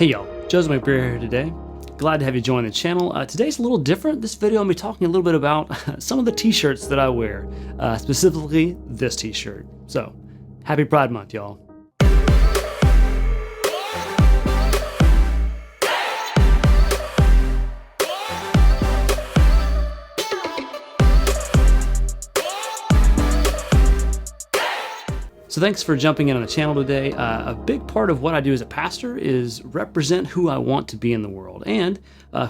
Hey y'all, Joseph McBrear here today. Glad to have you join the channel. Today's a little different. This video I'm going to be talking a little bit about some of the t-shirts that I wear, specifically this t-shirt. So, happy Pride Month, y'all. So thanks for jumping in on the channel today. A big part of what I do as a pastor is represent who I want to be in the world and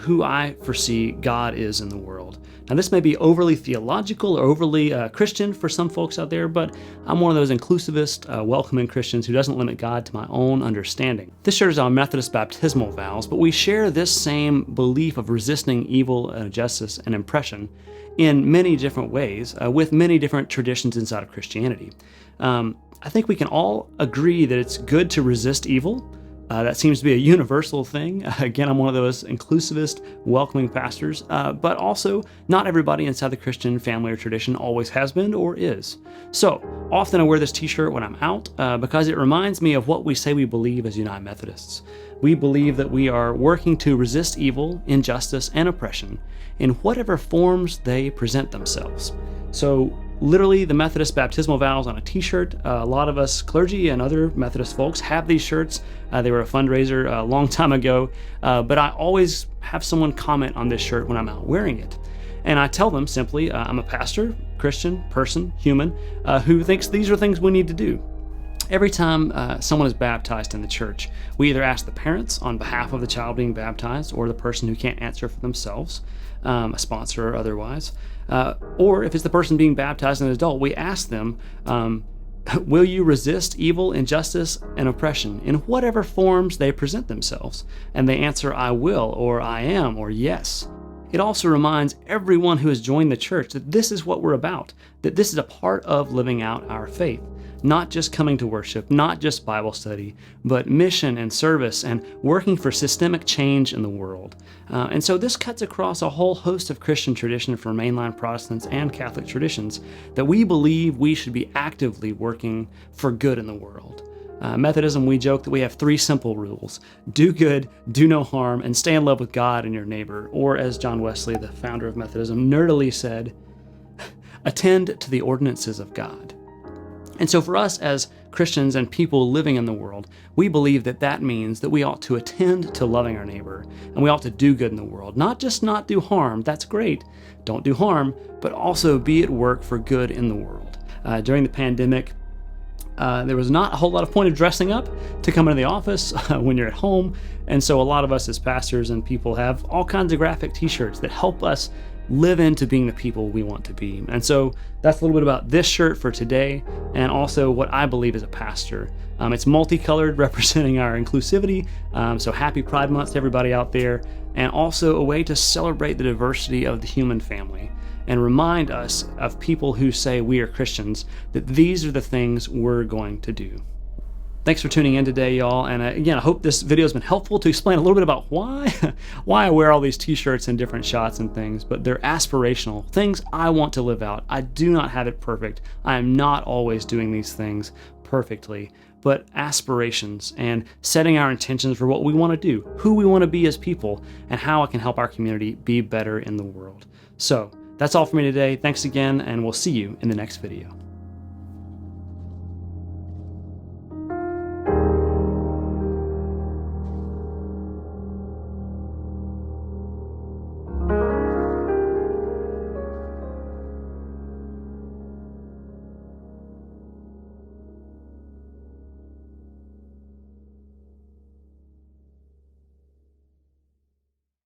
who I foresee God is in the world. Now this may be overly theological or overly Christian for some folks out there, but I'm one of those inclusivist, welcoming Christians who doesn't limit God to my own understanding. This shirt is on Methodist Baptismal Vows, but we share this same belief of resisting evil, justice, and oppression in many different ways with many different traditions inside of Christianity. I think we can all agree that it's good to resist evil. That seems to be a universal thing. Again, I'm one of those inclusivist, welcoming pastors, but also not everybody inside the Christian family or tradition always has been or is. So often I wear this t-shirt when I'm out because it reminds me of what we say we believe as United Methodists. We believe that we are working to resist evil, injustice, and oppression in whatever forms they present themselves. So literally, the Methodist Baptismal Vows on a t-shirt. A lot of us clergy and other Methodist folks have these shirts. They were a fundraiser a long time ago, but I always have someone comment on this shirt when I'm out wearing it. And I tell them simply, I'm a pastor, Christian, person, human, who thinks these are things we need to do. Every time someone is baptized in the church, we either ask the parents on behalf of the child being baptized or the person who can't answer for themselves, a sponsor or otherwise, or if it's the person being baptized as an adult, we ask them, will you resist evil, injustice, and oppression in whatever forms they present themselves? And they answer, I will, or I am, or yes. It also reminds everyone who has joined the church that this is what we're about, that this is a part of living out our faith. Not just coming to worship, not just Bible study, but mission and service and working for systemic change in the world. And so this cuts across a whole host of Christian tradition for mainline Protestants and Catholic traditions that we believe we should be actively working for good in the world. Methodism, we joke that we have 3 simple rules: do good, do no harm, and stay in love with God and your neighbor. Or as John Wesley, the founder of Methodism, nerdily said, attend to the ordinances of God. And so for us as Christians and people living in the world, we believe that that means that we ought to attend to loving our neighbor, and we ought to do good in the world. Not just not do harm, that's great, don't do harm, but also be at work for good in the world. During the pandemic, there was not a whole lot of point of dressing up to come into the office when you're at home, and so a lot of us as pastors and people have all kinds of graphic t-shirts that help us live into being the people we want to be. And so that's a little bit about this shirt for today, and also what I believe as a pastor. It's multicolored, representing our inclusivity, so happy Pride Month to everybody out there, and also a way to celebrate the diversity of the human family and remind us of people who say we are Christians that these are the things we're going to do. Thanks for tuning in today, y'all. And again, I hope this video has been helpful to explain a little bit about why I wear all these t-shirts in different shots and things, but they're aspirational, things I want to live out. I do not have it perfect. I am not always doing these things perfectly, but aspirations and setting our intentions for what we want to do, who we want to be as people, and how I can help our community be better in the world. So that's all for me today. Thanks again, and we'll see you in the next video.